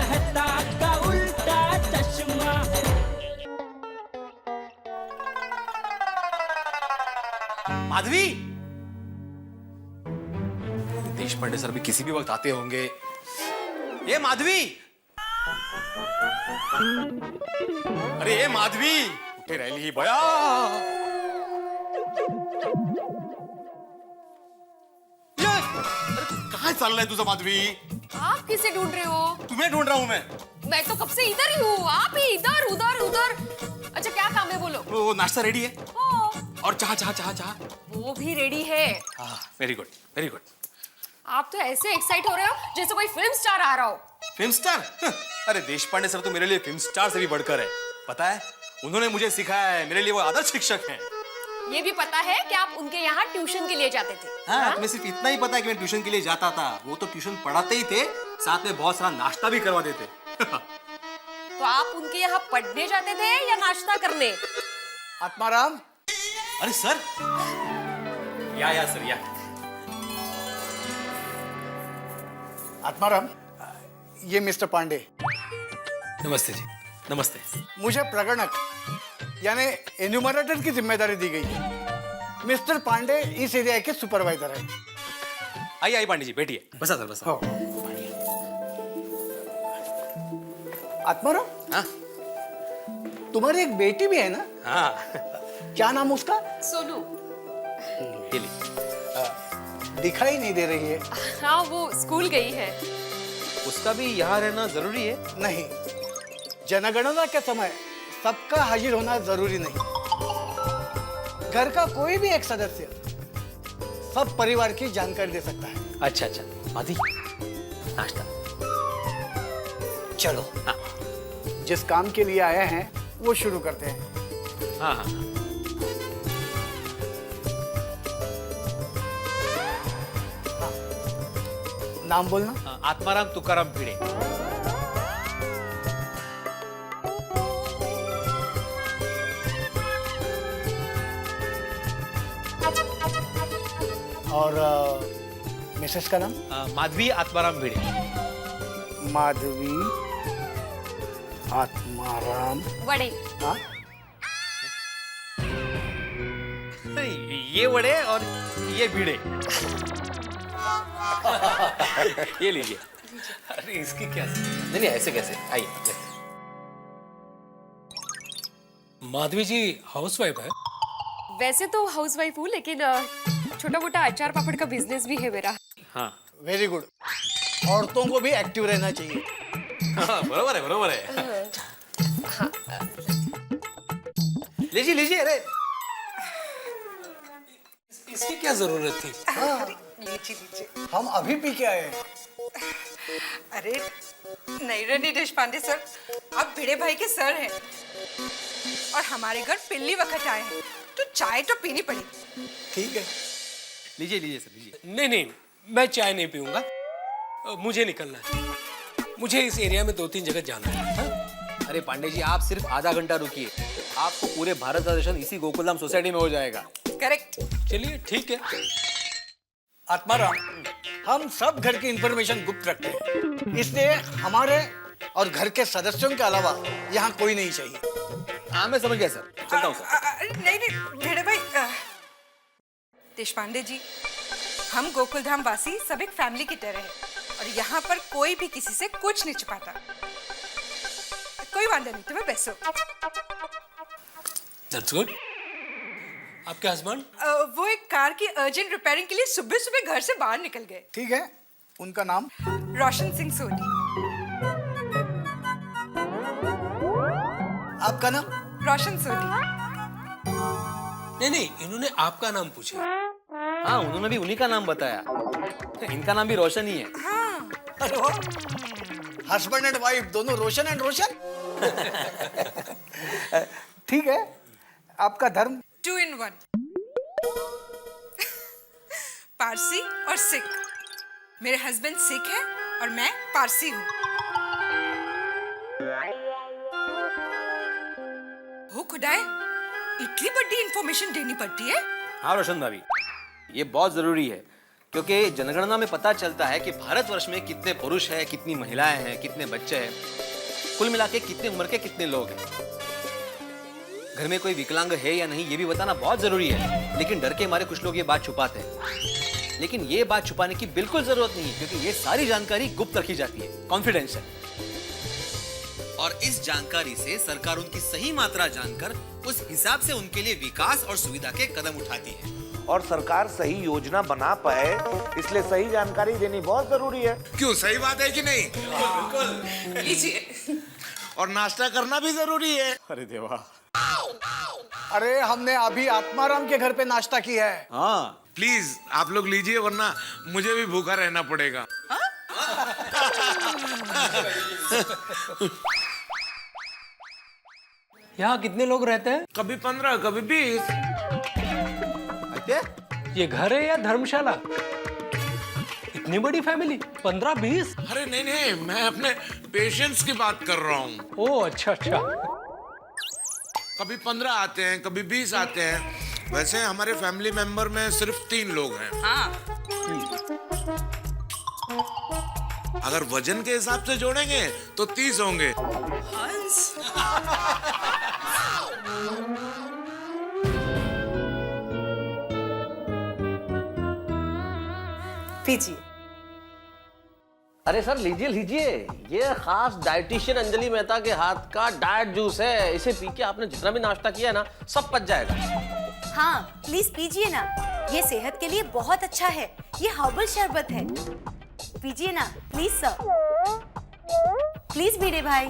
कहता का उल्टा चश्मा। माधवी, देशपांडे सर भी किसी भी वक्त आते होंगे। ये माधवी, अरे ये माधवी, उठे रही ही बया। ये, अरे तू कहाँ चल रहा है तुझा माधवी? आप किसे ढूंढ रहे हो? तुम्हें ढूंढ रहा हूँ मैं तो कब से इधर ही हूँ, आप ही इधर उधर उधर। अच्छा क्या काम है बोलो? वो नाश्ता रेडी है और चाह चाह चाह चाह वो भी रेडी है। Very good very good. आप तो ऐसे एक्साइट हो रहे हो जैसे कोई फिल्म स्टार आ रहा हो। Film star? अरे देशपांडे सर तो मेरे लिए फिल्म स्टार से भी बढ़कर है। पता है, उन्होंने मुझे सिखाया है, मेरे लिए वो आदर्श शिक्षक हैं। ये भी पता है कि आप उनके यहाँ ट्यूशन के लिए जाते थे। हाँ, तुम्हें सिर्फ इतना ही पता है कि मैं ट्यूशन के लिए जाता था। वो तो ट्यूशन पढ़ाते ही थे, साथ में बहुत सारा नाश्ता भी करवा देते। तो आप उनके यहाँ पढ़ने जाते थे या नाश्ता करने? आत्माराम। अरे सर, या सर या। आत्माराम, ये मिस्टर पांडे। नमस्ते जी, नमस्ते। मुझे प्रगणक यानी एन्यूमरेटर की जिम्मेदारी दी गई है। मिस्टर पांडे इस एरिया के सुपरवाइजर है। आइए आइए पांडे जी, बैठिए। बसा सर बसा। आत्माराम, हाँ तुम्हारी एक बेटी भी है ना? हाँ। क्या नाम उसका? सोनू। दिखाई नहीं दे रही है। हाँ वो स्कूल गई है। उसका भी यहाँ रहना जरूरी है? नहीं, जनगणना के समय सबका हाजिर होना जरूरी नहीं। घर का कोई भी एक सदस्य सब परिवार की जानकारी दे सकता है। अच्छा अच्छा, माधवी नाश्ता। चलो, हाँ जिस काम के लिए आए हैं वो शुरू करते हैं। हाँ हाँ। नाम बोलना। आत्माराम तुकाराम भिड़े। और मिसेस का नाम? माधवी आत्माराम भिड़े। माधवी आत्माराम वड़े। हाँ? ये वड़े और ये भिड़े। ये लीजिए। अरे इसकी क्या? नहीं ऐसे कैसे? आइए। माधवी जी हाउसवाइफ है? वैसे तो हाउसवाइफ हूँ लेकिन छोटा मोटा अचार पापड़ का बिजनेस भी है मेरा। हाँ वेरी गुड। औरतों को भी एक्टिव रहना चाहिए। हाँ बरोबर है बरोबर है। लीजिए लीजिए। अरे इसकी क्या जरूरत थी? लीजिए लीजिए। हम अभी पी के आए हैं। अरे नहीं रनी देशपांडे सर, आप भिड़े भाई के सर हैं और हमारे घर पहली वक्त आए हैं तो चाय तो पीनी पड़ेगी। ठीक है, लीजिए लीजिए सर लीजिए। नहीं मैं चाय नहीं पीऊंगा, मुझे निकलना है। मुझे इस एरिया में 2-3 जगह जाना है। हाँ? अरे पांडे जी, आप सिर्फ आधा घंटा रुकिए, आपको पूरे भारत का दर्शन इसी गोकुलधाम सोसाइटी में हो जाएगा। करेक्ट। चलिए ठीक है। आत्माराम, हम सब घर की इंफॉर्मेशन गुप्त रखते हैं, इसलिए हमारे और घर के सदस्यों के अलावा यहाँ कोई नहीं चाहिए। हाँ मैं समझ गया सर, चलता हूँ सर। नहीं भिड़े भाई, देशपांडे जी, हम गोकुलधाम वासी सब एक फैमिली की तरह है और यहाँ पर कोई भी किसी से कुछ नहीं छुपाता। कोई वांदा नहीं, तुम्हें बैसो। That's good. आपके हस्बैंड? वो एक कार की अर्जेंट रिपेयरिंग के लिए सुबह सुबह घर से बाहर निकल गए। ठीक है, उनका नाम? रोशन सिंह सोनी। आपका नाम? रोशन सोनी। नहीं इन्होंने आपका नाम पूछा। हाँ उन्होंने भी उन्हीं का नाम बताया, इनका नाम भी रोशन ही है। हाँ। अरे वाह, हस्बैंड एंड वाइफ दोनों रोशन एंड रोशन। ठीक है, आपका धर्म? 2 in 1। पारसी और सिख। मेरे हस्बैंड सिख है और मैं पारसी हूँ। हो खुदाए, इतनी बड़ी इंफॉर्मेशन देनी पड़ती है? हाँ रोशन भाभी, ये बहुत जरूरी है। क्योंकि जनगणना में पता चलता है कि भारतवर्ष में कितने पुरुष हैं, कितनी महिलाएं हैं, कितने बच्चे हैं, कुल मिला के कितने उम्र के कितने लोग हैं। घर में कोई विकलांग है या नहीं ये भी बताना बहुत जरूरी है, लेकिन डर के मारे कुछ लोग ये बात छुपाते हैं। लेकिन ये बात छुपाने की बिल्कुल जरूरत नहीं है, क्योंकि ये सारी जानकारी गुप्त रखी जाती है, कॉन्फिडेंशियल। और इस जानकारी से सरकार उनकी सही मात्रा जानकर उस हिसाब से उनके लिए विकास और सुविधा के कदम उठाती है। और सरकार सही योजना बना पाए इसलिए सही जानकारी देनी बहुत जरूरी है। क्यों, सही बात है कि नहीं? बिल्कुल। लीजिए। और नाश्ता करना भी जरूरी है। अरे देवा। अरे हमने अभी आत्माराम के घर पे नाश्ता किया है। हाँ प्लीज आप लोग लीजिए, वरना मुझे भी भूखा रहना पड़ेगा। यहाँ कितने लोग रहते हैं? कभी 15, कभी 20। ये घर है या धर्मशाला? इतनी बड़ी फैमिली, 15-20? अरे नहीं नहीं, मैं अपने पेशेंट्स की बात कर रहा हूँ। ओह अच्छा अच्छा। कभी 15 आते हैं, कभी 20 आते हैं। वैसे हमारे फैमिली मेंबर में सिर्फ 3 लोग हैं। अगर वजन के हिसाब से जोड़ेंगे तो 30 होंगे। पीजिए। अरे सर लीजिए लीजिए, ये खास डाइटिशियन अंजलि मेहता के हाथ का डाइट जूस है। इसे पी के आपने जितना भी नाश्ता किया है ना, सब पच जाएगा। हाँ प्लीज पीजिए ना, ये सेहत के लिए बहुत अच्छा है। ये हर्बल शरबत है, पीजिए ना प्लीज सर। प्लीज भिड़े भाई।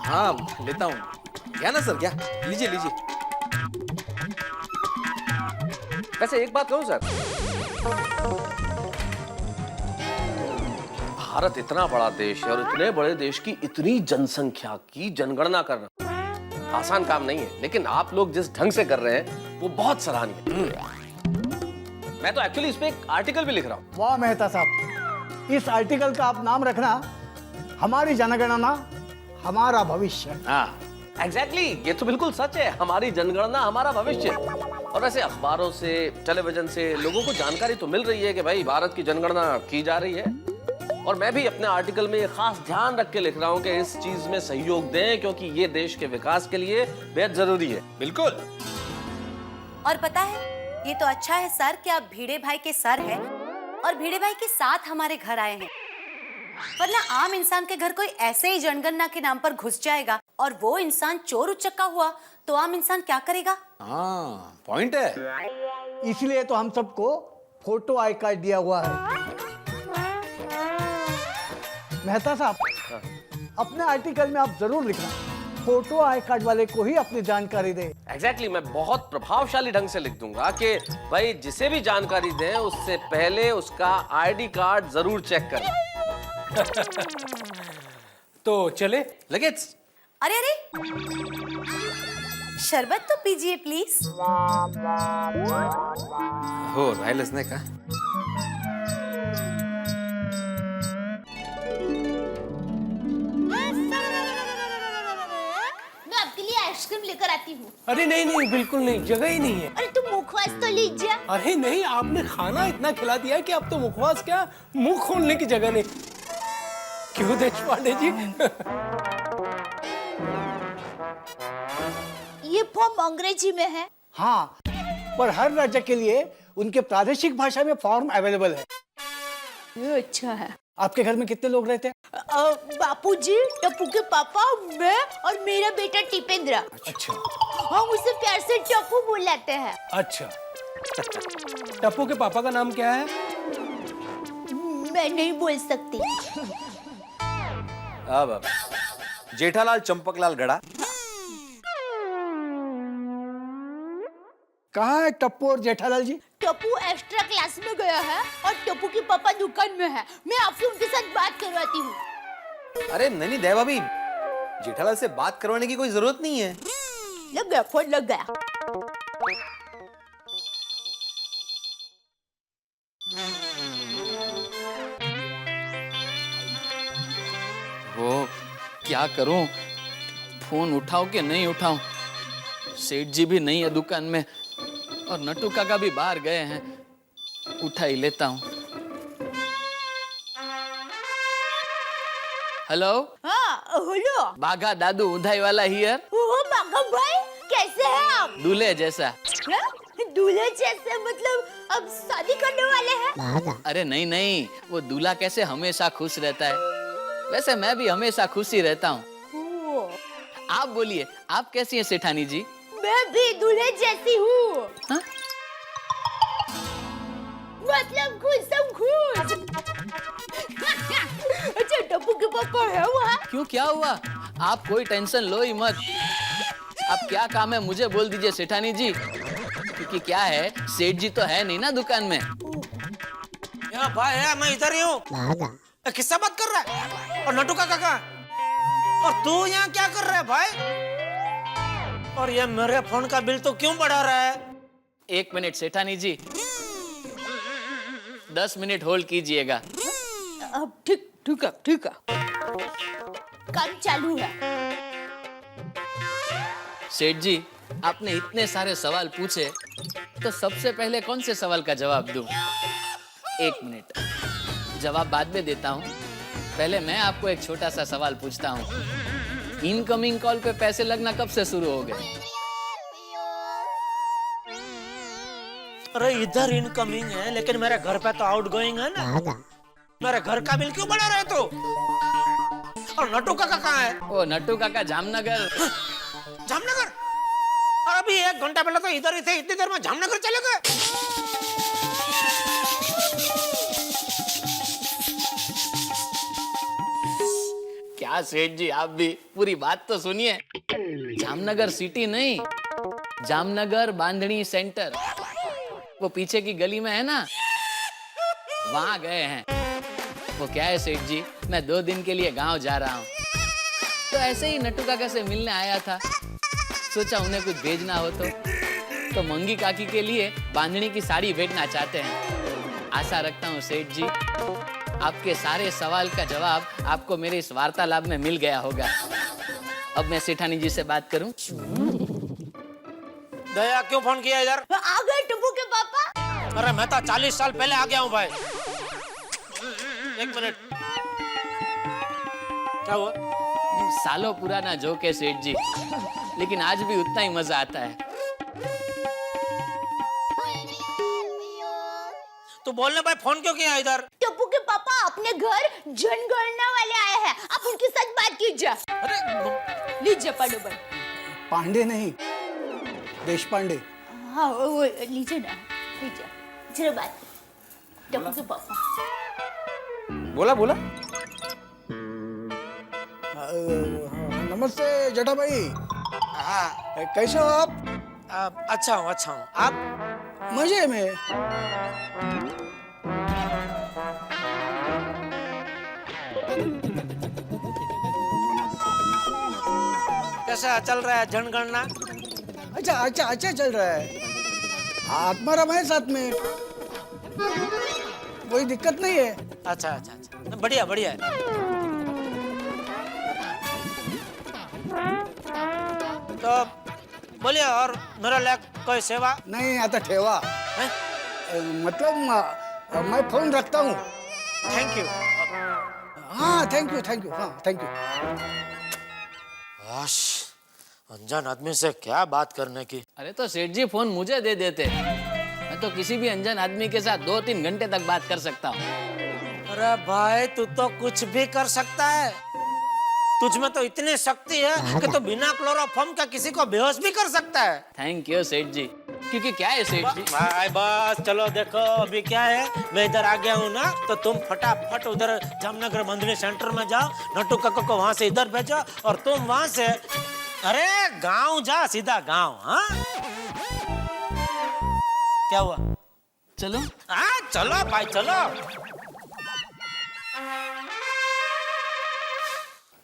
हाँ लेता हूँ। क्या ना सर, क्या? लीजिए लीजिए। वैसे एक बात कहूँ सर, भारत इतना बड़ा देश है और इतने बड़े देश की इतनी जनसंख्या की जनगणना करना आसान काम नहीं है, लेकिन आप लोग जिस ढंग से कर रहे हैं वो बहुत सराहनीय है। मैं तो एक्चुअली इस पे एक आर्टिकल भी लिख रहा हूँ। वाह मेहता साहब, इस आर्टिकल का आप नाम रखना हमारी जनगणना हमारा भविष्य। हाँ एग्जैक्टली, ये तो बिल्कुल सच है, हमारी जनगणना हमारा भविष्य। और वैसे अखबारों से, टेलीविजन से लोगों को जानकारी तो मिल रही है कि भाई भारत की जनगणना की जा रही है, और मैं भी अपने आर्टिकल में खास ध्यान रख के लिख रहा हूँ कि इस चीज में सहयोग दें, क्योंकि ये देश के विकास के लिए बेहद जरूरी है। बिल्कुल। और पता है, ये तो अच्छा है सर कि आप भिड़े भाई के सर हैं और भिड़े भाई के साथ हमारे घर आए हैं, वरना आम इंसान के घर कोई ऐसे ही जनगणना के नाम पर घुस जाएगा और वो इंसान चोर उचक्का हुआ तो आम इंसान क्या करेगा? हाँ पॉइंट है। इसलिए तो हम सबको फोटो आई कार्ड दिया हुआ है। मेहता साहब, अपने आर्टिकल में आप जरूर लिखना, फोटो आई कार्ड वाले को ही अपनी जानकारी दे। एग्जैक्टली, मैं बहुत प्रभावशाली ढंग से लिख दूंगा कि भाई जिसे भी जानकारी दें उससे पहले उसका आईडी कार्ड जरूर चेक करें। तो चले? लगेज। अरे अरे, शरबत तो पीजिए प्लीज। हो राहिलच नाही का? मैं आपके लिए आइसक्रीम लेकर आती हूँ। अरे नहीं नहीं, बिल्कुल नहीं, जगह ही नहीं है। अरे तुम मुखवास तो लीजिए। अरे नहीं, आपने खाना इतना खिला दिया है कि अब तो मुखवास क्या, मुंह खोलने की जगह नहीं। क्यों देशपांडे जी? ये फॉर्म अंग्रेजी में है। हाँ, पर हर राज्य के लिए उनके प्रादेशिक भाषा में फॉर्म अवेलेबल है। ये अच्छा है। आपके घर में कितने लोग रहते हैं? बापूजी, टप्पू के पापा, मैं और मेरा बेटा टिपेंद्र। अच्छा। हम उसे प्यार से टप्पू बुलाते हैं। अच्छा। टप्पू के पापा का नाम क्या है? मैं नहीं बोल सकती। अब जेठालाल चंपकलाल गड़ा। कहाँ है टप्पू और जेठालाल जी? टप्पू एक्स्ट्रा क्लास में गया है और टप्पू के पापा दुकान में है। मैं आपसे उनके साथ बात करवाती हूँ। अरे नहीं नहीं देवा भाभी, जेठालाल से बात करवाने की कोई जरूरत नहीं है। लग गया, फोन लग गया। वो क्या करूं, फोन उठाऊं कि नहीं उठाऊं? सेठ जी भी नहीं है दुकान में और नट्टू काका भी बाहर गए हैं। उठा ही लेता हूं। हेलो हाँ हेलो। बाघा दादू उधाई वाला हियर। ओह बाघा भाई कैसे हैं आप? दूल्हे जैसा। हाँ? दूल्हे जैसे मतलब अब शादी करने वाले हैं? अरे नहीं नहीं, वो दूल्हा कैसे हमेशा खुश रहता है, वैसे मैं भी हमेशा खुश ही रहता हूँ। आप बोलिए, आप कैसी हैं सेठानी जी? मैं भी दूल्हे जैसी हूँ। हाँ? मतलब खुश। अच्छा टप्पू के पापा है वहाँ? क्यों, क्या हुआ? आप कोई टेंशन लो ही मत। अब क्या काम है मुझे बोल दीजिए सेठानी जी, क्योंकि क्या है, सेठ जी तो है नहीं ना दुकान में। यहाँ भाई है, मैं इधर ही हूँ। किससे बात कर रहा है? और नटू काका कहाँ? और तू यहाँ क्या कर रहा है भाई? और ये मेरे फोन का बिल तो क्यों बढ़ा रहा है? 1 मिनट सेठानी जी, 10 मिनट होल्ड कीजिएगा। अब ठीक है। काम चालू है। सेठ जी, आपने इतने सारे सवाल पूछे, तो सबसे पहले कौन से सवाल का जवाब दूं? 1 मिनट, जवाब बाद में देता हूँ। पहले मैं आपको एक छोटा सा सवाल पूछता हूँ, इनकमिंग कॉल पे पैसे लगना कब से शुरू हो गए? अरे इधर इनकमिंग है, लेकिन मेरे घर पे तो आउटगोइंग है ना। मेरे घर का बिल क्यों बढ़ा रहे तो? और नटू काका कहाँ है? ओ नट्टू काका जामनगर। जामनगर? और अभी 1 घंटा पहले तो इधर ही थे, इतनी देर में जामनगर चले गए? क्या सेठ जी, आप भी पूरी बात तो सुनिए। जामनगर सिटी नहीं, जामनगर बांधनी सेंटर, वो पीछे की गली में है ना, वहां गए हैं। वो क्या है सेठ जी, मैं 2 दिन के लिए गांव जा रहा हूँ, तो ऐसे ही नट्टू काका से मिलने आया था। सोचा उन्हें कुछ भेजना हो तो मंगी काकी के लिए बांधनी की साड़ी भेजना चाहते हैं। आशा रखता हूँ सेठ जी, आपके सारे सवाल का जवाब आपको मेरे इस वार्तालाप में मिल गया होगा। अब मैं सेठानी जी से बात करूं। दया क्यों फोन किया इधर? आ गए टप्पू के पापा। अरे मैं तो 40 साल पहले आ गया हूँ भाई। 1 मिनट, क्या हुआ? सालों पुराना जोक है सेठ जी, लेकिन आज भी उतना ही मजा आता है। तू बोलने भाई फोन क्यों किया इधर? टप्पू के पापा अपने घर जनगणना वाले आए हैं, आप उनके साथ बात कीजिए। अरे लीजिए पांडे। पांडे नहीं, देशपांडे। हाँ वो लीजिए ना, लीजिए जरा बात। टप्पू के पापा। बोला। नमस्ते जेठा भाई। हाँ कैसे हो आप? अच्छा हूँ। आप? मजे में। कैसा चल रहा है जनगणना? अच्छा चल रहा है। आत्माराम है साथ में, कोई दिक्कत नहीं है। अच्छा, बढ़िया है। तो बोलिए, और मेरा लायक कोई सेवा? नहीं आता ठेवा है? मतलब मैं फोन रखता हूँ। Thank you. हाँ थैंक यू। हाँ थैंक यू। अनजान आदमी से क्या बात करने की। अरे तो सेठ जी फोन मुझे दे देते, मैं तो किसी भी अनजान आदमी के साथ 2-3 घंटे तक बात कर सकता हूँ। अरे भाई तू तो कुछ भी कर सकता है, तुझमें तो इतनी शक्ति है कि तू बिना क्लोरोफॉर्म का किसी को बेहोश भी कर सकता है। थैंक यू सेठ जी, क्योंकि क्या है सेठ जी, भाई बस चलो देखो अभी क्या है, मैं इधर आ गया हूँ ना, तो तुम फटाफट उधर जामनगर बंधनी सेंटर में जाओ, नट्टू काका को वहां से इधर भेजो, और तुम वहां से अरे गांव जा, सीधा गांव। हाँ क्या हुआ? चलो। हाँ चलो भाई चलो।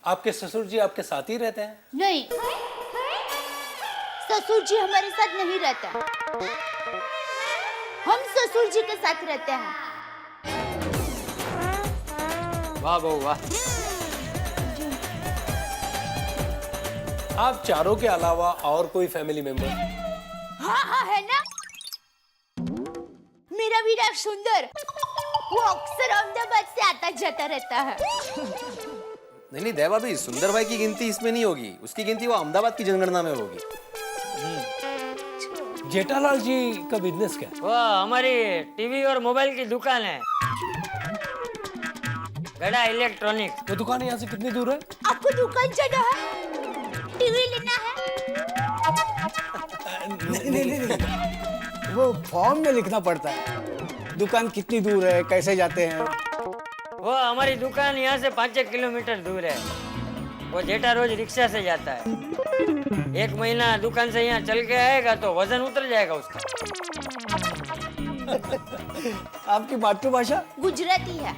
आपके ससुर जी आपके साथ ही रहते हैं? नहीं, ससुर जी हमारे साथ नहीं रहते, हम ससुर जी के साथ रहते हैं। वाह बहू वाह। आप चारों के अलावा और कोई फैमिली मेंबर? हाँ है ना, मेरा वीरा सुंदर, वो अक्सर अहमदाबाद से आता जाता रहता है। नहीं नहीं देवा भाई, सुंदर भाई की गिनती इसमें नहीं होगी, उसकी गिनती वो अहमदाबाद की जनगणना में होगी। जेठालाल जी का बिजनेस क्या है? वो हमारी टीवी और मोबाइल की दुकान है, गड़ा इलेक्ट्रॉनिक्स। वो दुकान यहाँ से कितनी दूर है? आपको दुकान जाना है, टीवी लेना है? नहीं, वो फॉर्म में लिखना पड़ता है, दुकान कितनी दूर है, कैसे जाते हैं। वो हमारी दुकान यहाँ से 5-6 किलोमीटर दूर है। वो जेठा रोज रिक्शा से जाता है। 1 महीना दुकान से यहाँ चल के आएगा तो वजन उतर जाएगा उसका। आपकी मातृभाषा? गुजराती है।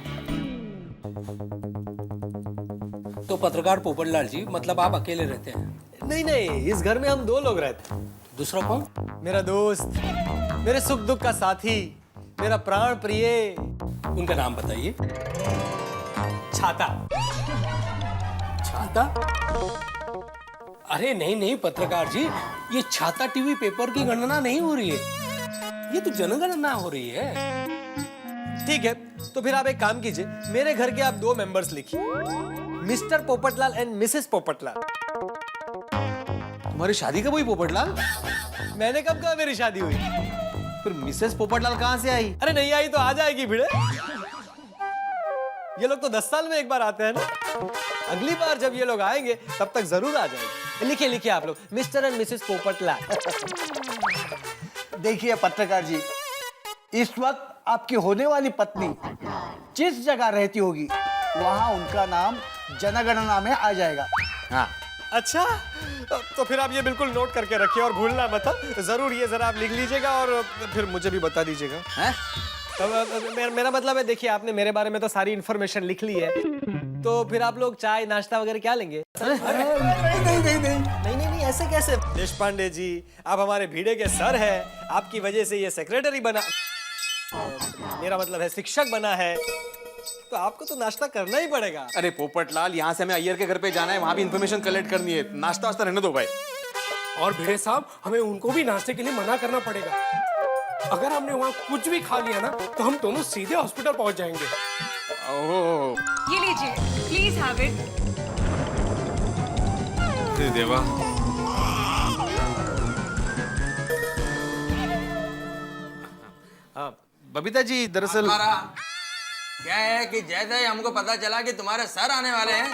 तो पत्रकार पोपटलाल जी, मतलब आप अकेले रहते हैं? नहीं नहीं, इस घर में हम 2 लोग रहते हैं। दूसरा कौन? मेरा दोस्त, मेरे सुख दुख का साथी, मेरा प्राण प्रिय। उनका नाम बताइए। छाता। छाता? अरे नहीं नहीं पत्रकार जी, ये छाता टीवी पेपर की गणना नहीं हो रही है, ये तो जनगणना हो रही है। ठीक है, तो फिर आप एक काम कीजिए, मेरे घर के आप 2 मेंबर्स लिखिए, mister Popatlal and Mrs Popatlal. तुम्हारी शादी कब हुई पोपटलाल? मैंने कब कहा मेरी शादी हुई? फिर मिसेस पोपटलाल कहाँ से आई? अरे नहीं आई तो आ जाएगी भिड़े। ये लोग तो 10 साल में एक बार आते हैं ना, अगली बार जब ये लोग आएंगे तब तक जरूर आ जाएंगे। लिखिए लिखिए आप लोग, मिस्टर एंड मिसेस पोपटलाल। देखिए पत्रकार जी, इस वक्त आपकी होने वाली पत्नी जिस जगह रहती होगी वहां उनका नाम जनगणना में आ जाएगा। हाँ अच्छा, तो फिर आप ये बिल्कुल नोट करके रखिए और भूलना मत, जरूर ये जरा आप लिख लीजिएगा और फिर मुझे भी बता दीजिएगा। हैं? तो मेरा मतलब है, देखिए आपने मेरे बारे में तो सारी इन्फॉर्मेशन लिख ली है, तो फिर आप लोग चाय नाश्ता वगैरह क्या लेंगे? नहीं, ऐसे कैसे? देश पांडे जी, आप हमारे भीड़े के सर हैं, आपकी वजह से ये सेक्रेटरी बना, मेरा मतलब है शिक्षक बना है, तो आपको तो नाश्ता करना ही पड़ेगा। अरे पोपटलाल, यहाँ से हमें अय्यर के घर पे जाना है, वहाँ भी इन्फॉर्मेशन कलेक्ट करनी है, नाश्ता वास्ता रहने दो भाई। और भिड़े साहब, हमें उनको भी नाश्ते के लिए मना करना पड़ेगा। अगर हमने वहाँ कुछ भी खा लिया ना तो हम दोनों सीधे हॉस्पिटल पहुँच जाएंगे। ओह, ये लीजिए, प्लीज हैव इट। देवा, बबीता जी दरअसल क्या है कि जैसे ही हमको पता चला कि तुम्हारे सर आने वाले हैं,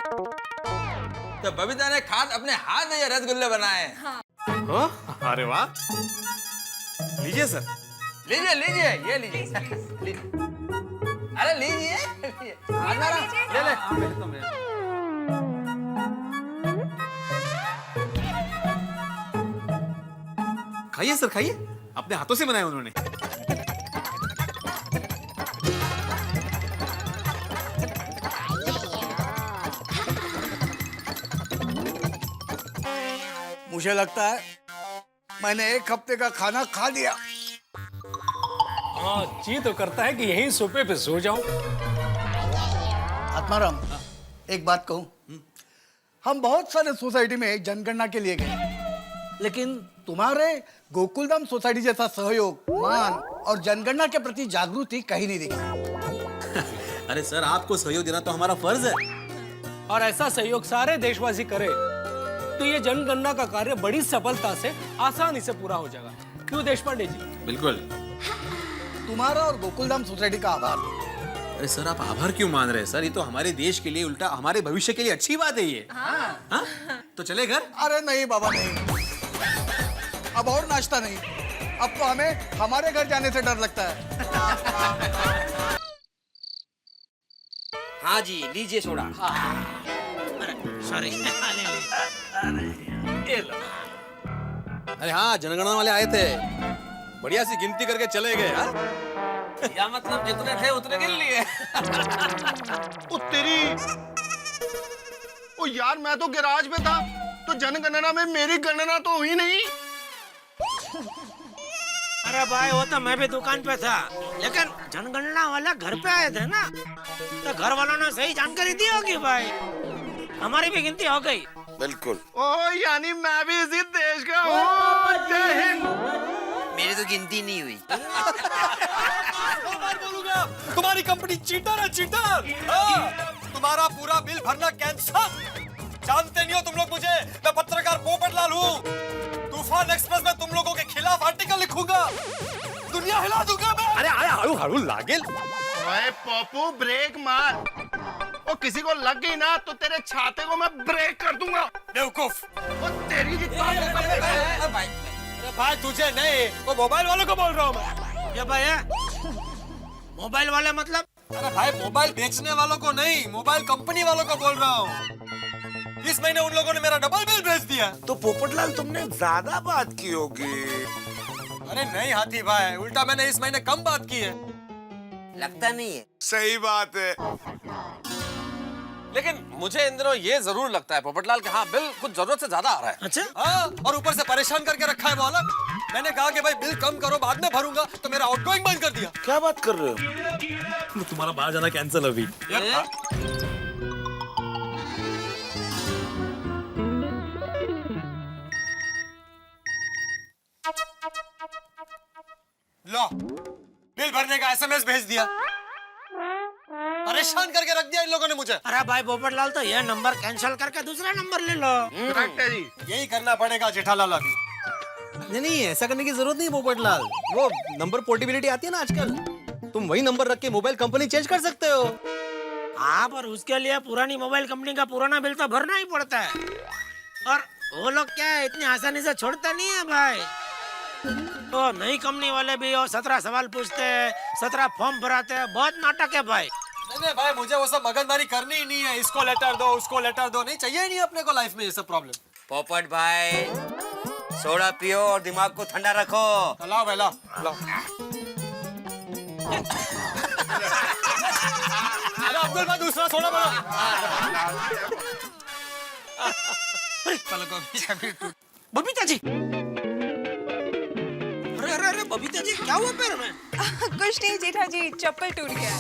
तो बबीता ने खास अपने हाथ में ये रसगुल्ले बनाए हैं। हाँ। अरे वाह, लीजिए सर। लीजिए लीजिए, ये लीजिए। अरे लीजिए, ले ले। खाइए सर, खाइए, अपने हाथों से बनाए उन्होंने। मुझे लगता है मैंने 1 हफ्ते का खाना खा लिया। हाँ, जी तो करता है कि यहीं सोफे पे सो जाऊं। आत्माराम, एक बात कहूं, हम बहुत सारे सोसाइटी में जनगणना के लिए गए, लेकिन तुम्हारे गोकुलधाम सोसाइटी जैसा सहयोग, मान और जनगणना के प्रति जागृति कहीं नहीं दिखी। अरे सर, आपको सहयोग देना तो हमारा फर्ज है, और ऐसा सहयोग सारे देशवासी करे तो ये जनगणना का कार्य बड़ी सफलता से आसानी से पूरा हो जाएगा। क्यों देशपांडे जी? बिल्कुल। तुम्हारा और गोकुलधाम सोसाइटी का आभार। अरे सर, आप आभार क्यों मान रहे हैं सर? ये तो हमारे देश के लिए, उल्टा हमारे भविष्य के लिए अच्छी बात है ये। हाँ? तो चले घर? अरे नहीं बाबा, नहीं, अब और नाश्ता नहीं, अब तो हमें हमारे घर जाने से डर लगता है। हाँ जी, लीजिए सोडा। सॉरी। अरे हाँ, जनगणना वाले आए थे, बढ़िया सी गिनती करके चले गए। या मतलब जितने थे उतने गिन लिए। ओ तेरी, ओ यार, मैं तो गैराज में था, तो जनगणना में मेरी गणना तो हुई नहीं। अरे भाई, वो तो मैं भी दुकान पे था, लेकिन जनगणना वाला घर पे आए थे ना, तो घर वालों ने सही जानकारी दी होगी भाई, हमारी भी गिनती हो गई। बिल्कुल। ओ यानी मैं भी इसी देश का हूँ। जय हिंद। मेरी तो गिनती नहीं हुई। बोलूंगा, तुम्हारी कंपनी चीटर है, चीटर। तुम्हारा पूरा बिल भरना कैंसल। जानते नहीं हो तुम लोग मुझे, मैं पत्रकार पोपटलाल हूँ। तूफान एक्सप्रेस में तुम लोगों के खिलाफ आर्टिकल लिखूंगा, दुनिया हिला दूंगा मैं। अरे अरे हड़ू हड़ू लागेल। ओए पप्पू ब्रेक मार, वो किसी को लग गई ना तो तेरे छाते को मैं ब्रेक कर दूंगा। बेवकूफ। वो तेरी भाई भाई तुझे नहीं, वो मोबाइल वालों को बोल रहा हूँ मैं। ये भाई है मोबाइल वाले मतलब? अरे भाई मोबाइल बेचने वालों को नहीं, मोबाइल कंपनी वालों को बोल रहा हूँ। इस महीने उन लोगों ने मेरा डबल बिल भेज दिया। तो पोपटलाल तुमने ज्यादा बात की होगी। अरे नहीं हाथी भाई, उल्टा मैंने इस महीने कम बात की है। लगता नहीं है। सही बात है। लेकिन मुझे इन दिनों ये जरूर लगता है पोपटलाल कि हाँ बिल कुछ जरूरत से ज्यादा आ रहा है। अच्छा? हाँ, और ऊपर से परेशान करके रखा है वो अलग। मैंने कहा कि भाई बिल कम करो, बाद में भरूंगा, तो मेरा आउटगोइंग बंद कर दिया। क्या बात कर रहे हो? तुम्हारा बाहर जाना कैंसिल अभी। लो, बिल भरने का एसएमएस भेज दिया। परेशान करके रख दिया इन लोगों ने मुझे। अरे भाई पोपटलाल, तो ये नंबर कैंसिल करके दूसरा नंबर ले लो। करेक्ट है जी, यही करना पड़ेगा जेठालाल अभी। नहीं ऐसा करने की जरूरत नहीं पोपटलाल, वो नंबर पोर्टेबिलिटी आती है ना आजकल, तुम वही नंबर रख के मोबाइल कंपनी चेंज कर सकते हो। हाँ, पर उसके लिए पुरानी मोबाइल कंपनी का पुराना बिल तो भरना ही पड़ता है। और वो लोग क्या है, इतनी आसानी से छोड़ता नहीं है भाई। तो नई कंपनी वाले भी 17 सवाल पूछते हैं, 17 फॉर्म भराते हैं, बहुत नाटक है भाई। नहीं भाई, मुझे वो सब मगजमारी करनी ही नहीं है। इसको लेटर दो, उसको लेटर दो, नहीं चाहिए नहीं अपने को लाइफ में ये सब प्रॉब्लम। पोपट भाई, सोडा पियो और दिमाग को ठंडा रखो। लाओ भाई, लाओ लाओ। अरे अब्दुल भाई, दूसरा सोडा बबीता जी, अरे अरे बबीता जी, क्या हुआ पैर में? कुछ नहीं जेठा जी, चप्पल टूट गया।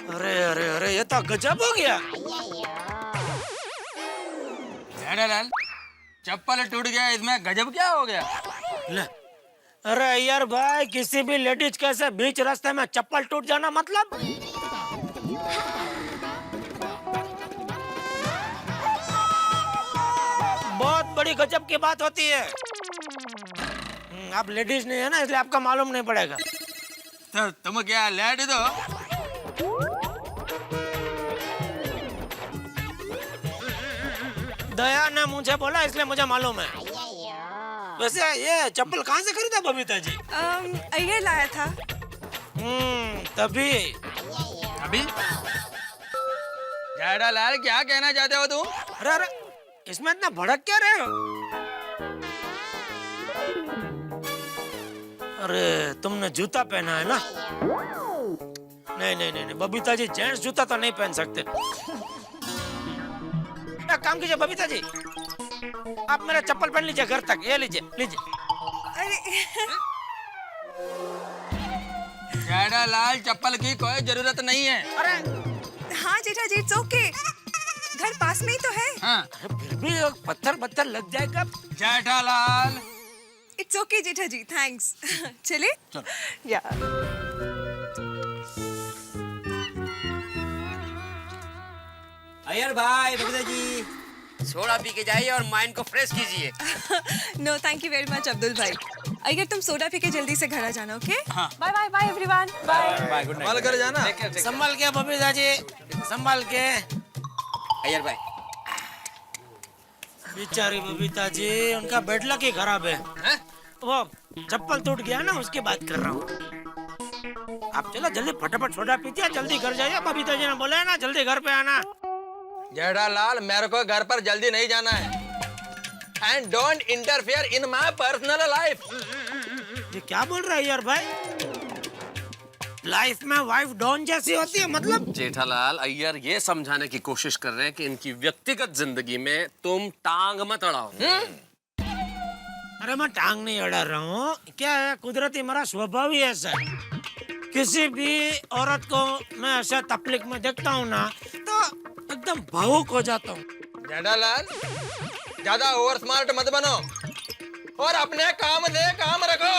अरे अरे अरे, ये तो गजब हो गया। जेठालाल, चप्पल टूट गया, इसमें गजब क्या हो गया? ले, अरे यार भाई, किसी भी लेडीज कैसे बीच रास्ते में चप्पल टूट जाना मतलब? बहुत बड़ी गजब की बात होती है। आप लेडीज नहीं है ना, इसलिए आपका मालूम नहीं पड़ेगा। तो तुम क्या लेडी दो? दया ने मुझे बोला, इसलिए मुझे मालूम है। वैसे ये चप्पल कहाँ से खरीदा बबीता जी? अय्यर लाया था। तभी अभी जेठालाल, क्या कहना चाहते हो तुम? अरे अरे, इसमें इतना भड़क क्या रहे हो? अरे तुमने जूता पहना है ना? नहीं नहीं नहीं, बबीता जी जेंट्स जूता तो नहीं पहन सकते। एक काम कीजिए बबीता जी, आप मेरा चप्पल पहन लीजिए घर तक। ये लीजिए लीजिए। जेठालाल, चप्पल की कोई जरूरत नहीं है। अरे हाँ जेठा जी, इट्स ओके, घर पास में ही तो है। हाँ, फिर भी पत्थर लग जाएगा। Jethalal, it's okay Jetha ji, thanks. चले? या अय्यर भाई, बबीता जी, सोडा पी के जाइए और माइंड को फ्रेश कीजिए। No thank you very much Abdul भाई। अगर तुम सोडा पी के जल्दी से घर आ जाना, okay? Bye bye bye everyone, bye. Good night. कर जाना। संभाल के बबीता जी, संभाल के। अय्यर भाई, बेचारी बबीता जी, उनका बेड लक ही खराब है। वो चप्पल टूट गया ना, उसकी बात कर रहा हूँ। आप चलो जल्दी फटाफट सोडा पीते हैं, जल्दी घर जाइए। बबीता जी ने बोला है ना, जल्दी घर पे आना। जेठालाल, मेरे को घर पर जल्दी नहीं जाना है। And don't interfere in my personal life. ये क्या बोल रहा है यार भाई? लाइफ में वाइफ डॉन जैसी होती है मतलब? जेठालाल, अय्यर ये समझाने की कोशिश कर रहे हैं कि इनकी व्यक्तिगत जिंदगी में तुम टांग मत अड़ाओ। अरे मैं टांग नहीं अड़ा रहा हूँ, क्या है, कुदरती मेरा स्वभाव ही ऐसा है। किसी भी औरत को मैं ऐसा तकलीफ में देखता हूँ ना, तो एकदम भावुक हो जाता हूँ। जेठालाल, ज्यादा ओवर स्मार्ट मत बनो और अपने काम से काम रखो।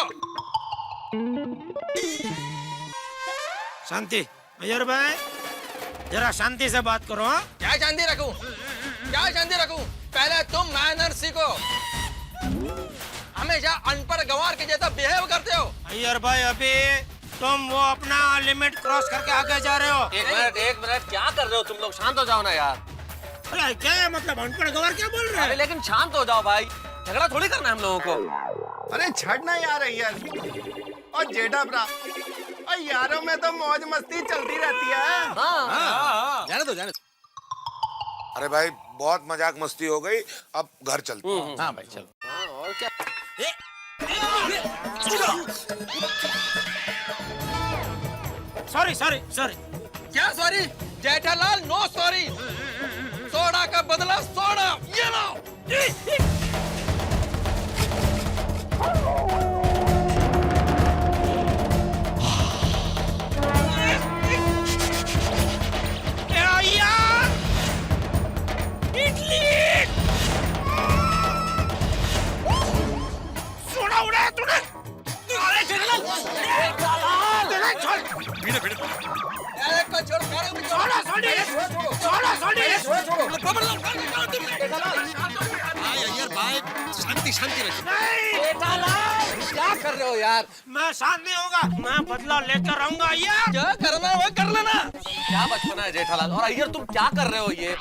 शांति। अय्यर भाई, जरा शांति से बात करो। हाँ, क्या शांति रखूं? क्या शांति रखूं? पहले तुम मैनर सीखो। हमेशा अनपढ़ गंवार के जैसा बिहेव करते हो। अय्यर भाई, अभी तुम वो अपना लिमिट क्रॉस करके आगे जा रहे हो। एक मिनट, क्या कर रहे हो तुम लोग? शांत हो जाओ ना यार। अरे क्या है मतलब, अनपढ़ गंवार क्या बोल रहे अरे हैं? लेकिन शांत हो जाओ भाई, झगड़ा थोड़ी करना है हम लोगों को। अरे छड़ना यार यार और जेठा भरा और यारों में तो मौज मस्ती चलती रहती है। जाने दो, जाने दो। अरे भाई बहुत मजाक मस्ती हो गई, अब घर चलते हैं। हाँ भाई चलो। और क्या? Sorry sorry sorry. क्या sorry? Jethalal no sorry. Soda का बदला सोडा, ये लो। यार, इडली सोडा उड़ाया तूने। अरे जेठालाल, शांति शांति क्या कर रहे हो यार? मैं शांत नहीं होगा, मैं बदला लेकर आऊंगा यार। क्या करना है वो कर लेना। क्या बचपना है जेठालाल? और अय्यर तुम क्या कर रहे हो ये?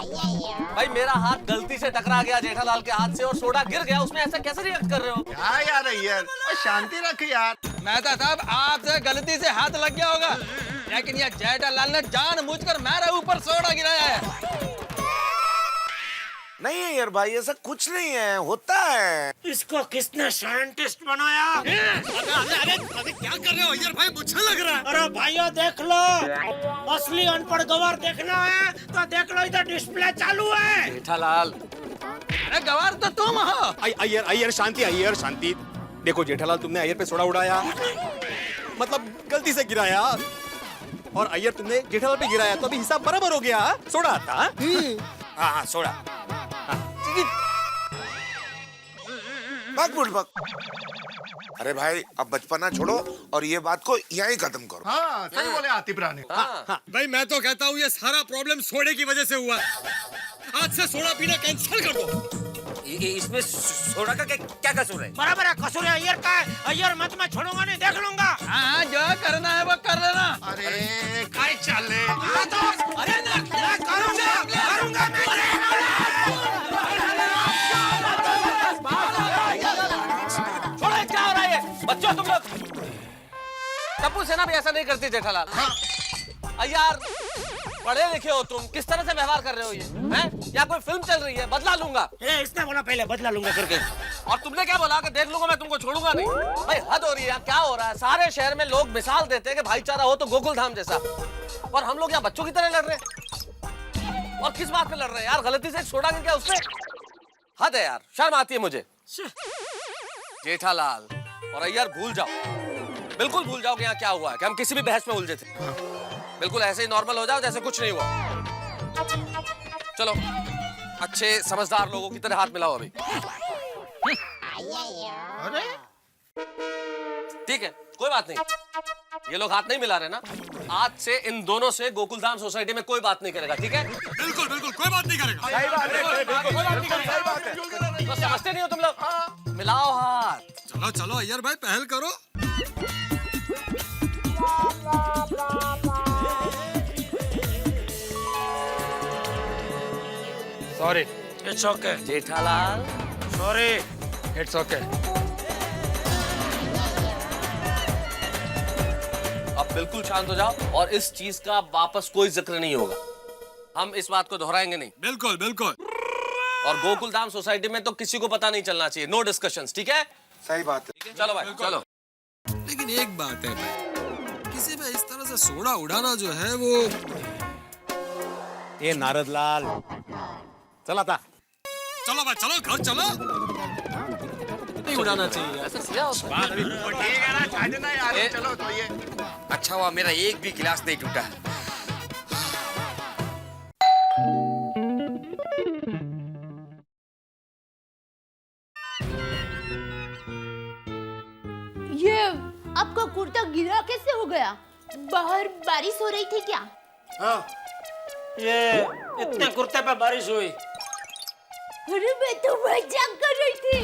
भाई मेरा हाथ गलती से टकरा गया जेठालाल के हाथ से और सोडा गिर गया, उसमें ऐसा कैसे रिएक्ट कर रहे हो? क्या यार यार शांति रख यार। मेहता साहब, आपसे गलती से हाथ लग गया होगा, लेकिन ये जेठालाल ने जानबूझकर मेरे ऊपर सोडा गिराया है। नहीं है यार भाई, ऐसा कुछ नहीं है, होता है। इसको किसने साइंटिस्ट बनाया? अरे क्या कर रहे हो अय्यर भाई? मुझे लग रहा है। अरे भाइयों देख लो, असली अनपढ़ गवार देखना है तो देख लो, इधर डिस्प्ले चालू है। जेठालाल, अरे गवार तो तुम हो। अय्यर अय्यर शांति, अय्यर शांति। देखो जेठालाल, तुमने अय्यर पे सोडा उड़ाया, मतलब गलती से गिराया, और अय्यर तुमने जेठालाल पे गिराया, तो अभी हिसाब बराबर हो गया। सोडा आता। हाँ सोडा। बक बुड़बक। अरे भाई अब बचपना छोड़ो और ये बात को यहीं खत्म करो। हाँ सही बोले आतिफ रानी। भाई मैं तो कहता हूँ ये सारा प्रॉब्लम सोडे की वजह से हुआ। आज से सोडा पीना कैंसिल कर दो। इसमें सोडा का क्या कसूर है? बराबर है, कसूर है अय्यर का है। अय्यर मैं तुम्हें छोड़ूंगा नहीं, देख लूंगा। हाँ, जो करना है वो कर लेना। अरे काय चले। अरे मैं करूंगा छोड़ो, क्या हो रहा है ये? बच्चों तुम लोग, टप्पू सेना भी ऐसा नहीं करती जेठालाल। अय्यार, पढ़े लिखे हो तुम, किस तरह से व्यवहार कर रहे हो ये? हैं? या कोई फिल्म चल रही है? बदला लूंगा। इसने बोला पहले बदला लूंगा करके, और तुमने क्या बोला कि देख लूंगा, मैं तुमको छोड़ूंगा नहीं। भाई हद हो रही है, क्या हो रहा है? सारे शहर में लोग मिसाल देते हैं कि भाईचारा हो तो गोकुल धाम जैसा, और हम लोग यहाँ बच्चों की तरह लड़ रहे हैं। और किस बात पे लड़ रहे हैं यार? गलती से सोडा गिर गया उसमें। हद है यार, शर्म आती है मुझे। जेठालाल और अय्यर, भूल जाओ, बिल्कुल भूल जाओ कि यहाँ क्या हुआ है, कि हम किसी भी बहस में उलझे थे। बिल्कुल ऐसे ही नॉर्मल हो जाओ जैसे कुछ नहीं हुआ। चलो, अच्छे समझदार लोगों की तरह हाथ मिलाओ अभी। अरे ठीक है, कोई बात नहीं, ये लोग हाथ नहीं मिला रहे ना। आज से इन दोनों से गोकुलधाम सोसाइटी में कोई बात नहीं करेगा, ठीक है? बिल्कुल बिल्कुल कोई बात नहीं करेगा। सही बात है, कोई बात नहीं करेगा, सही बात है। तो समझते नहीं हो तुम लोग? मिलाओ हाथ। चलो चलो अय्यर भाई, पहल करो। Sorry, it's okay. Jethalal, sorry, it's okay. अब बिल्कुल शांत हो जाओ और इस चीज का वापस कोई जिक्र नहीं होगा। हम इस बात को दोहराएंगे नहीं। बिल्कुल बिल्कुल। और गोकुलधाम सोसाइटी में तो किसी को पता नहीं चलना चाहिए। नो डिस्कशंस, ठीक है? सही बात है। चलो भाई, चलो। लेकिन एक बात है भाई, किसी पे इस तरह से सोडा उड़ाना जो है वो, ये नारदलाल चला था। चलो भाई चलो, घर चलो। नहीं उड़ाना चाहिए ऐसा किया होता है। ठीक है ना, छाजना यार, चलो तो ये। अच्छा हुआ मेरा एक भी गिलास नहीं टूटा। ये आपका कुर्ता गीला कैसे हो गया? बाहर बारिश हो रही थी क्या? हाँ, ये इतने कुर्ते पे बारिश हुई। अरे मैं तो मजाक कर रही थी,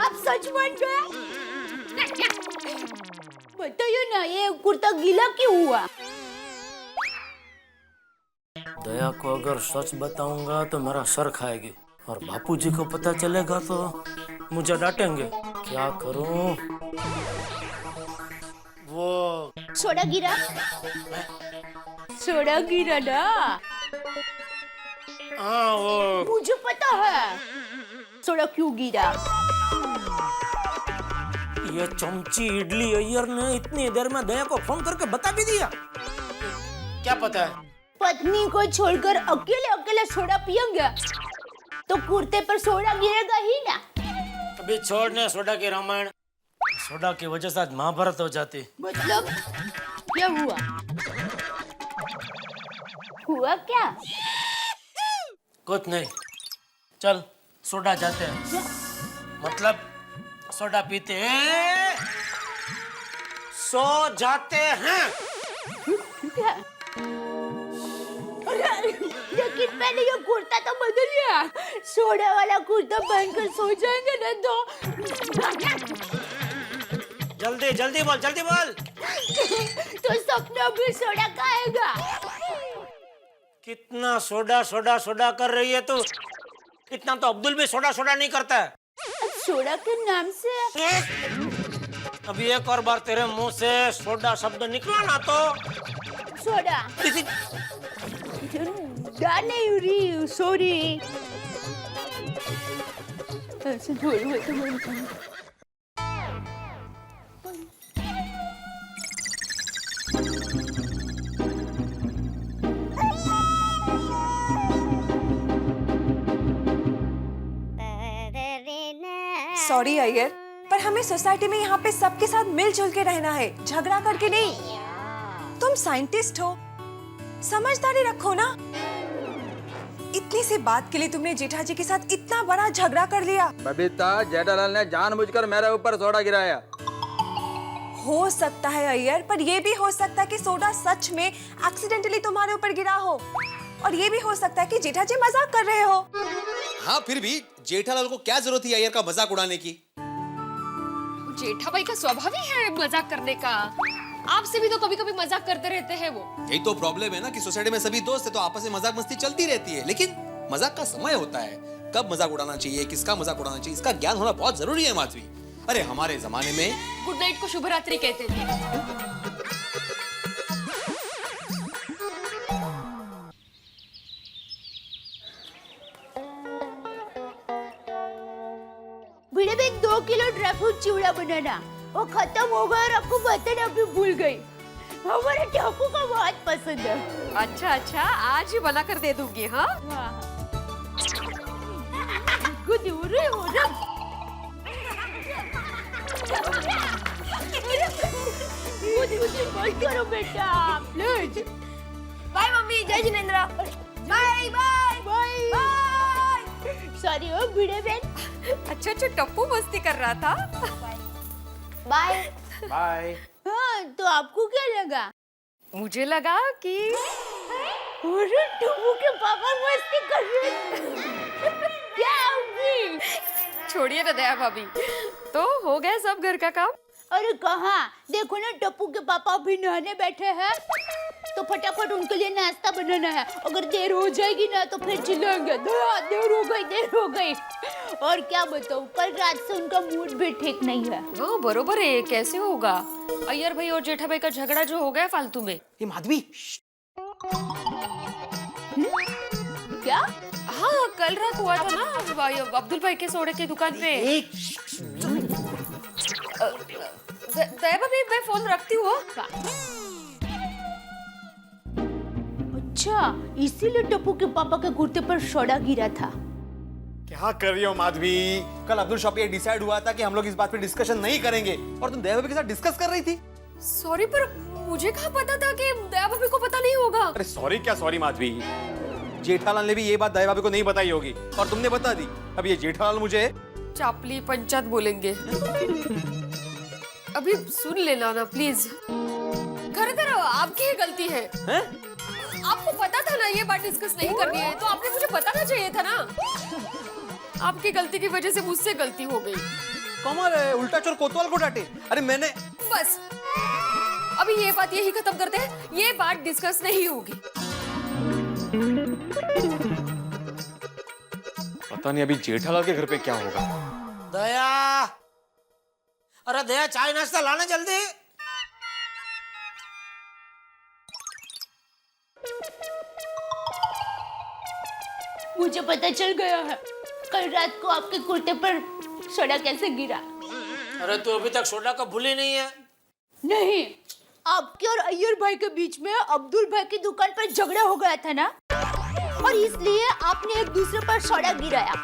आप सच मान गए? बताइए ना, ये कुर्ता गीला क्यों हुआ? दया को अगर सच बताऊंगा तो मेरा सर खाएगी, और बापूजी को पता चलेगा तो मुझे डांटेंगे। क्या करूं? वो सोडा गिरा? सोडा गिरा ना? हाँ, वो मुझे पता है सोडा क्यों गिरा। ये चमची इडली अय्यर ने इतनी देर में दया को फोन करके बता भी दिया। क्या पता है? पत्नी को छोड़कर अकेले अकेले सोडा पियेंगे तो कुर्ते पर सोडा गिरेगा ही ना। अभी छोड़ने सोडा की रामायण, सोडा की वजह से आज महाभारत हो जाती। मतलब क्या हुआ? हुआ क्या? कुछ नहीं, चल सोडा जाते हैं। मतलब सोडा पीते हैं, सो जाते हैं। क्या? लेकिन पहले ये कुर्ता तो बदलिए, सोडा वाला कुर्ता पहनकर सो जाएंगे ना तो। जल्दी जल्दी बोल, जल्दी बोल। तो सपना भी सोडा खाएगा। कितना सोडा सोडा सोडा कर रही है तू? इतना तो अब्दुल भी सोडा सोडा नहीं करता है। सोडा के नाम से अभी एक और बार तेरे मुंह से सोडा शब्द निकला ना तो सोडा नहीं रही, सॉरी। ऐसे थोड़ी हुए तो मैं सॉरी अय्यर, पर हमें सोसाइटी में यहाँ पे सबके साथ मिलजुल के रहना है, झगड़ा करके नहीं। तुम साइंटिस्ट हो, समझदारी रखो ना। इतनी सी बात के लिए तुमने जेठाजी के साथ इतना बड़ा झगड़ा कर लिया। बबीता, जेठालाल ने जानबूझकर मेरे ऊपर सोडा गिराया। हो सकता है अय्यर, पर ये भी हो सकता है कि सोडा सच में एक्सीडेंटली तुम्हारे ऊपर गिरा हो, और ये भी हो सकता है कि जेठाजी मजाक कर रहे हो। हाँ, फिर भी जेठालाल को क्या जरूरत थी अय्यर का मजाक उड़ाने की? जेठा भाई का स्वभाव ही है मजाक करने का। आपसे भी तो कभी कभी मजाक करते रहते हैं वो। यही तो प्रॉब्लम है ना कि सोसाइटी में सभी दोस्त है तो आपस में मजाक मस्ती चलती रहती है, लेकिन मजाक का समय होता है, कब मजाक उड़ाना चाहिए, किसका मजाक उड़ाना चाहिए, इसका ज्ञान होना बहुत जरूरी है माधवी। अरे हमारे जमाने में गुड नाइट को शुभ रात्रि कहते थे। भिड़े में 2 किलो ड्राई फ्रूट चिवड़ा बनाना, वो खत्म हो गया और आपको बताना भी भूल गई। हमारे टप्पू को बहुत पसंद है। अच्छा अच्छा, आज ही बना कर दे दूंगी। हाँ गुड उरे उरे। मत करो बेटा प्लीज। बाय मम्मी, जय जिनेंद्र। Bye bye bye. सॉरी हो भिड़े बहन। अच्छा अच्छा, टप्पू मस्ती कर रहा था। Bye bye. हाँ, तो आपको क्या लगा? मुझे लगा कि अरे टप्पू के पापा मस्ती कर रहे हैं। क्या होगी? छोड़िए ना दया भाभी, तो हो गया सब घर का काम? अरे कहाँ, देखो ना टप्पू के पापा अभी नहाने बैठे हैं, तो फटाफट उनके लिए नाश्ता बनाना है। अगर देर हो जाएगी ना तो फिर चिल्लाएंगे देर हो गई, देर हो गई। और क्या बताऊं, कल रात से उनका मूड भी ठीक नहीं है। वो बरोबर है, कैसे होगा? अय्यर भाई और जेठा भाई का झगड़ा जो हो गया फालतू में। ये माधवी क्या? हाँ, कल रात हुआ था ना अब्दुल भाई के सोडे की दुकान पे। दया भाभी, मैं फोन रखती हूँ। अच्छा, इसीलिए टप्पू के पापा के कुर्ते पर सोडा गिरा था। क्या कर रही हो माधवी? कल अब्दुल शॉप ये डिसाइड हुआ था कि हम लोग इस बात पे डिस्कशन नहीं करेंगे, और तुम दया भाभी के साथ डिस्कस कर रही थी। सॉरी, पर मुझे कहाँ पता था कि दया भाभी को पता नहीं होगा। अरे सॉरी क्या सॉरी माधवी, जेठालाल ने भी ये बात दया भाभी को नहीं बताई होगी और तुमने बता दी। अब ये जेठालाल मुझे चापली पंचायत बोलेंगे। अभी सुन लेना ना प्लीज। खरीदर आपकी ही गलती है। आपको पता था ना ये बात डिस्कस नहीं करनी है, तो आपने मुझे बताना चाहिए था ना। आपकी गलती की वजह से मुझसे गलती हो गई। कमाल है, उल्टा चोर कोतवाल को डांटे। अरे मैंने बस अभी ये बात यही खत्म करते हैं, ये बात डिस्कस नहीं होगी। पता नहीं अभी जेठालाल के घर पे क्या होगा। दया, अरे दया चाय नाश्ता लाना जल्दी। मुझे पता चल गया है कल रात को आपके कुर्ते पर सोडा कैसे गिरा। अरे तू अभी तक सोडा का भूली नहीं है? नहीं, आपके और अय्यर भाई के बीच में अब्दुल भाई की दुकान पर झगड़ा हो गया था ना, और इसलिए आपने एक दूसरे पर सोडा गिराया।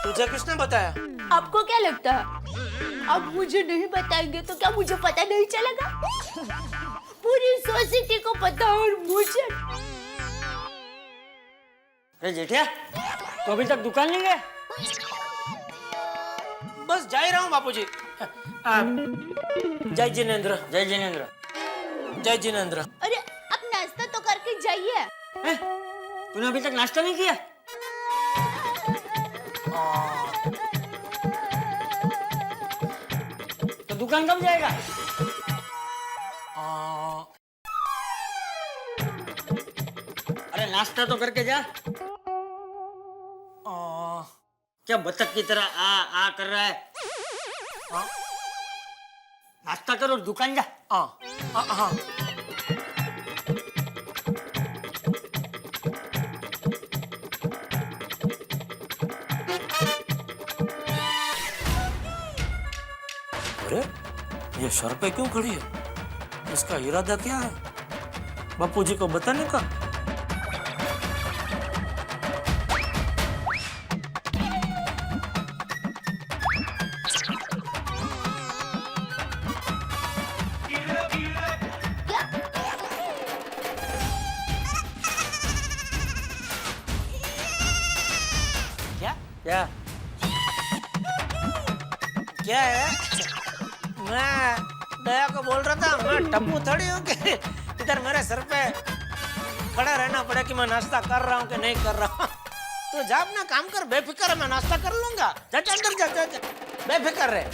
तुझे किसने बताया? आपको क्या लगता है अब मुझे नहीं बताएंगे तो क्या मुझे पता नहीं चलेगा? पूरी सोसाइटी को पता और मुझे। अरे जेठिया, तो अभी तक दुकान नहीं गए? बस जा ही रहा हूँ बापूजी। जय जिनेंद्र। जय जिनेंद्र। जय जिनेंद्र। अरे आप नाश्ता तो करके जाइए। तूने अभी तक नाश्ता नहीं किया? तो दुकान कब जाएगा? अरे नाश्ता तो करके जा। क्या बतख की तरह आ आ कर रहा है? नाश्ता करो, दुकान जा। हाँ। अरे ये सर पे क्यों खड़ी है? इसका इरादा क्या है? बापूजी को बताने का? क्या क्या है? मैं दया को बोल रहा था, मैं टप्पू थोड़ी हूँ कि इधर मेरे सर पे खड़ा रहना पड़े कि मैं नाश्ता कर रहा हूँ कि नहीं कर रहा हूँ। तो जा अपना काम कर, बेफिक्र है, मैं नाश्ता कर लूंगा। जा अंदर जा, बेफिक्र रहे।